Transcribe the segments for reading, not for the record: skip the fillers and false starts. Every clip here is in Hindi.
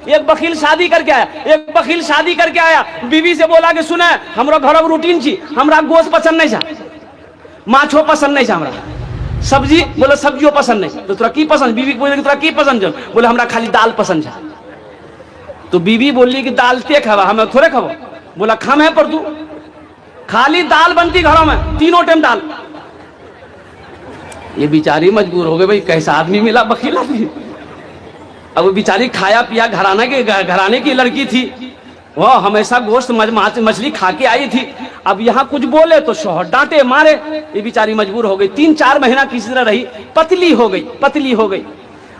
एक बकील शादी करके आया, बीवी से बोला कि सुने हमरा घर में रूटीन छी, हमरा गोश्त पसंद नहीं छा, माछो पसंद नहीं छा, हमरा सब्जी, बोले सब्जियों पसंद नहीं, तो तोरा की पसंद? बीवी बोले तोरा की पसंद छा? बोले हमरा खाली दाल पसंद छा। तो बीवी बोली कि दाल ते खावा, हमें थोड़े खावा। बोला खाम है पर तू खाली दाल बनती घरों में, तीनों टाइम दाल। ये बेचारी मजबूर हो गई, भाई कैसा आदमी मिला, बकील आदमी। अब वो बेचारी खाया पिया घराने की लड़की थी, वो हमेशा गोश्त मछली खा के आई थी। अब यहाँ कुछ बोले तो शौहर डांटे मारे, ये बेचारी मजबूर हो गई। 3-4 महीना किसी तरह रही, पतली हो गई।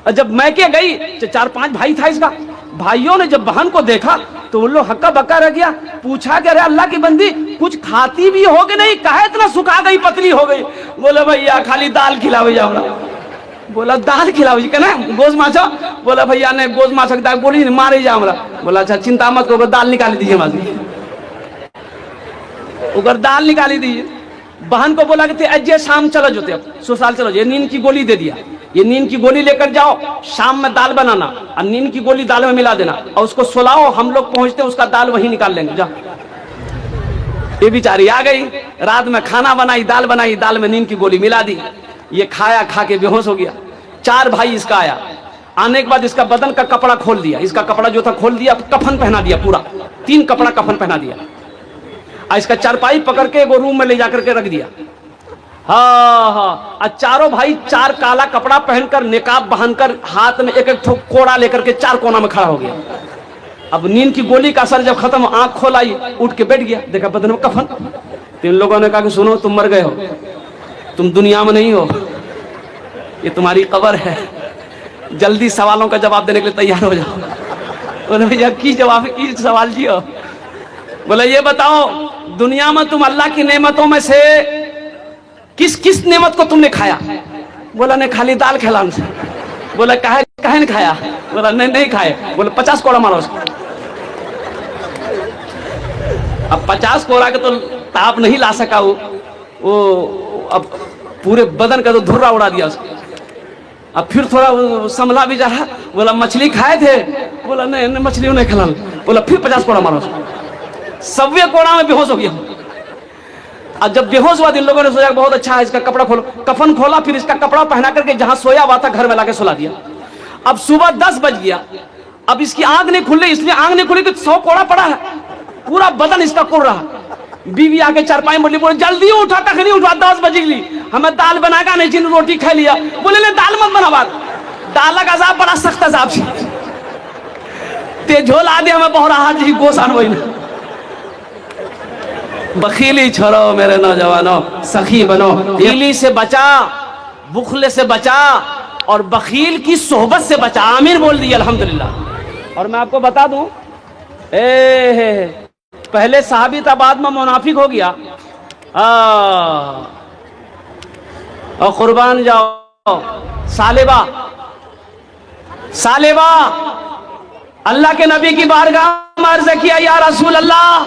और जब मैके गई, 4-5 भाई था इसका, भाइयों ने जब बहन को देखा तो वो लोग हक्का बक्का रह गया। पूछा कि अरे अल्लाह की बंदी कुछ खाती भी हो कि नहीं, काहे इतना सुखा गई, पतली हो गई? बोले भैया खाली दाल खिलावे जाओ। बोला दाल खिलाओ जी कहना गोश्त माछो? बोला भैया ने गोश्त माछो दाल बोली मारे जा हमरा। बोला अच्छा चिंता मत करो, दाल निकाली दीजिए माजी, उधर दाल निकाली दीजिए। बहन को बोला कि अजय शाम चलो जोते, अब ससुराल चलो, ये नींद की गोली दे दिया, ये नींद की गोली लेकर जाओ, शाम में दाल बनाना और नींद की गोली दाल में मिला देना और उसको सुलाओ, हम लोग पहुंचते उसका दाल वहीं निकाल लेंगे, जा। ये बेचारी आ गई, रात में खाना बनाई, दाल में नींद की गोली मिला दी। ये खाया, खा के बेहोश हो गया। 4 भाई इसका आया, आने के बाद इसका बदन का कपड़ा खोल दिया, इसका कपड़ा जो था खोल दिया, कफन पहना दिया, पूरा 3 कपड़ा कफन पहना दिया। और इसका चारपाई पकड़ के वो रूम में ले जाकर के रख दिया। हाँ, और चारों भाई 4 काला कपड़ा पहनकर, निकाब पहनकर, हाथ में एक कोड़ा लेकर के 4 कोना में खड़ा हो गया। अब नींद की गोली का असर जब खत्म, आंख खोल आई, उठ के बैठ गया, देखा बदन में कफन। 3 लोगों ने कहा कि सुनो तुम मर गए हो, तुम दुनिया में नहीं हो, ये तुम्हारी कब्र है, जल्दी सवालों का जवाब देने के लिए तैयार हो जाओ। बोले भैया की सवाल जी हो? बोले ये बताओ दुनिया में तुम अल्लाह की नेमतों में से किस नेमत को तुमने खाया? बोला ने खाली दाल खिला हमसे। बोला काहे नहीं खाया? बोला नहीं खाए। बोले 50 कोड़ा मारो उसको। अब 50 कोड़ा के तो ताप नहीं ला सका वो अब पूरे बदन का तो धुर्रा उड़ा दिया उसको। अब फिर थोड़ा संभला भी जा रहा, बोला मछली खाए थे? बोला नहीं मछली नहीं खिला। बोला फिर 50 कोड़ा मारो उसको। 100वें कोड़ा में बेहोश हो गया। और जब बेहोश हुआ, इन लोगों ने सोचा बहुत अच्छा है, इसका कपड़ा खोलो, कफन खोला, फिर इसका कपड़ा पहना करके जहां सोया हुआ था घर में लाके सुला दिया। अब सुबह 10 बज गया, अब इसकी आंख नहीं खुल रही, इसलिए आंख नहीं खुली तो 100 कोड़ा पड़ा है, पूरा बदन इसका कुड़ रहा। बीवी आके चारपाई बोली, बोले जल्दी उठा, तक नहीं उठा, 10 बज गई, हमें दाल बनाएगा नहीं, जिन रोटी खा लिया। बोले ले दाल मत बना, बात दाल का साहब बड़ा सख्त साहब ते झोल आदि हमें बहरा जी गोसान वही ना। बखीली छोड़ो मेरे नौजवानों, सखी बनो, बखीली से बचा, बुखले से बचा और बखील की सोहबत से बचा। आमीर बोल दिया अल्हम्दुलिल्लाह। और मैं आपको बता दूं, पहले साहबी था, बाद में मुनाफिक हो गया। और कुर्बान जाओ सालेबा अल्लाह के नबी की बारगाह में अर्ज़ किया, या रसूल अल्लाह,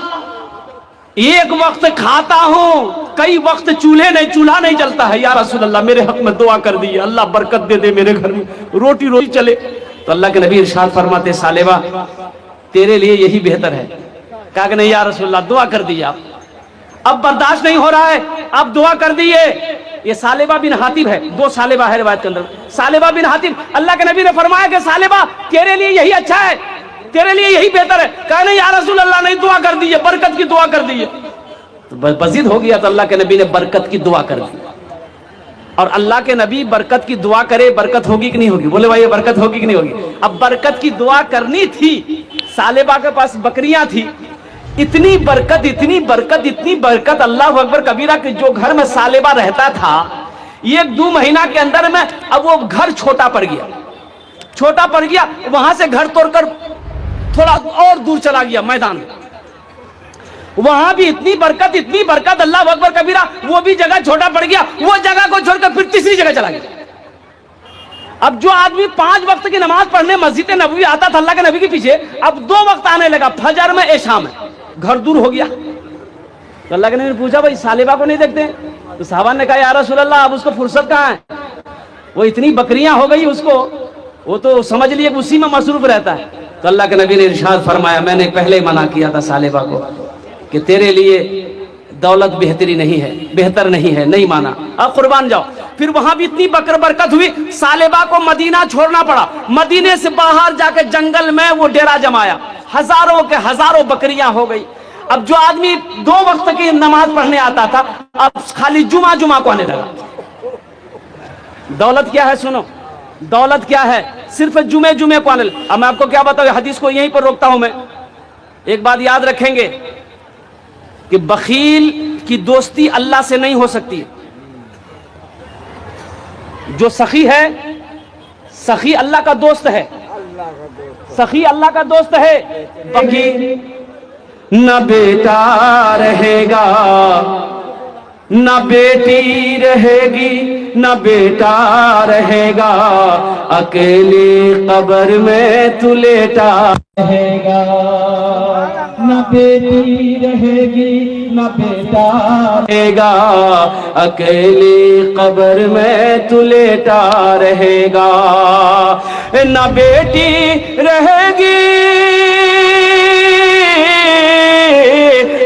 एक वक्त खाता हूँ, कई वक्त चूल्हा नहीं जलता है, या रसूल अल्लाह मेरे हक में दुआ कर दी, अल्लाह बरकत दे दे, मेरे घर में रोटी चले। तो अल्लाह के नबी इरशाद फरमाते, सालेबा तेरे लिए यही बेहतर है। कहा कि नहीं या रसूल अल्लाह, दुआ कर दी आप, अब बर्दाश्त नहीं हो रहा है, अब दुआ कर दिए। ये सालेबा बिन हातिब है, 2 सालेबा है रिवायत के अंदर। सालेबा बिन हातिब, अल्लाह के नबी ने फरमाया कि सालेबा तेरे लिए यही अच्छा है, तेरे लिए यही बेहतर है। कहा नहीं या रसूल अल्लाह, नहीं दुआ कर दीजिए, बरकत की दुआ कर दीजिए। तो बजिद हो गया, तो अल्लाह के नबी ने बरकत की दुआ कर दी। और अल्लाह के नबी बरकत की दुआ करे, बरकत होगी कि नहीं होगी? बोले भाई ये बरकत होगी कि नहीं होगी? अब बरकत की दुआ करनी थी, सालेबा के पास बकरियां थी, इतनी बरकत अल्लाह अकबर कबीरा के जो घर में सालेबा रहता था, 1-2 महीना के अंदर में अब वो घर छोटा पड़ गया, वहां से घर तोड़कर थोड़ा और दूर चला गया मैदान में, वहां भी इतनी बरकत अल्लाह अकबर कबीरा, वो भी जगह छोटा पड़ गया, वो जगह को छोड़कर फिर तीसरी जगह चला गया। अब जो आदमी 5 वक्त की नमाज पढ़ने मस्जिद नबवी आता था अल्लाह के नबी के पीछे, अब 2 वक्त आने लगा, फजर में इशा में, घर दूर हो गया। तो अल्लाह के नबी ने पूछा भाई सालेबा को नहीं देखते? तो साहबा ने कहा या रसूल अल्लाह, अब उसको फुर्सत कहाँ है, वो इतनी बकरियां हो गई उसको, वो तो समझ लिए उसी में मसरूफ रहता है। तो अल्लाह के नबी ने इरशाद फरमाया, मैंने पहले मना किया था सालेबा को कि तेरे लिए दौलत बेहतरी नहीं है, बेहतर नहीं है, नहीं माना, अब कुर्बान जाओ। फिर वहां भी इतनी बरकत हुई, सालेबा को मदीना छोड़ना पड़ा। मदीने से बाहर जाके जंगल में वो डेरा जमाया, हजारों के हजारों बकरियां हो गई। अब जो आदमी 2 वक्त की नमाज पढ़ने आता था, अब खाली जुमा को आने लगा। दौलत क्या है सुनो, दौलत क्या है, सिर्फ जुमे को आने लगा। अब मैं आपको क्या बताऊं, हदीस को यहीं पर रोकता हूं मैं। एक बात याद रखेंगे कि बखील की दोस्ती अल्लाह से नहीं हो सकती। जो सखी है, सखी अल्लाह का दोस्त है, सखी अल्लाह का दोस्त है। बखील न बेटा रहेगा, न बेटी रहेगी, न बेटा रहेगा, अकेली कब्र में तू लेटा रहेगा। न बेटी रहेगी, न बेटा रहेगा, अकेली कब्र में तू लेटा रहेगा। न बेटी रहेगी,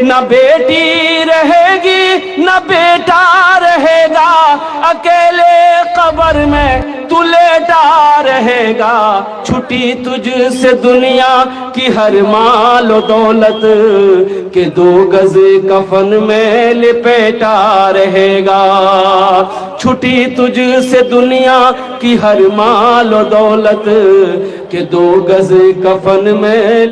न बेटी रहेगी, न बेटा रहेगा, अकेले कब्र में तू लेटा रहेगा। छुटी तुझसे दुनिया की हर माल और दौलत के 2 गज कफन में लिपेटा रहेगा। छुटी तुझसे दुनिया की हर माल और दौलत के 2 गज कफन में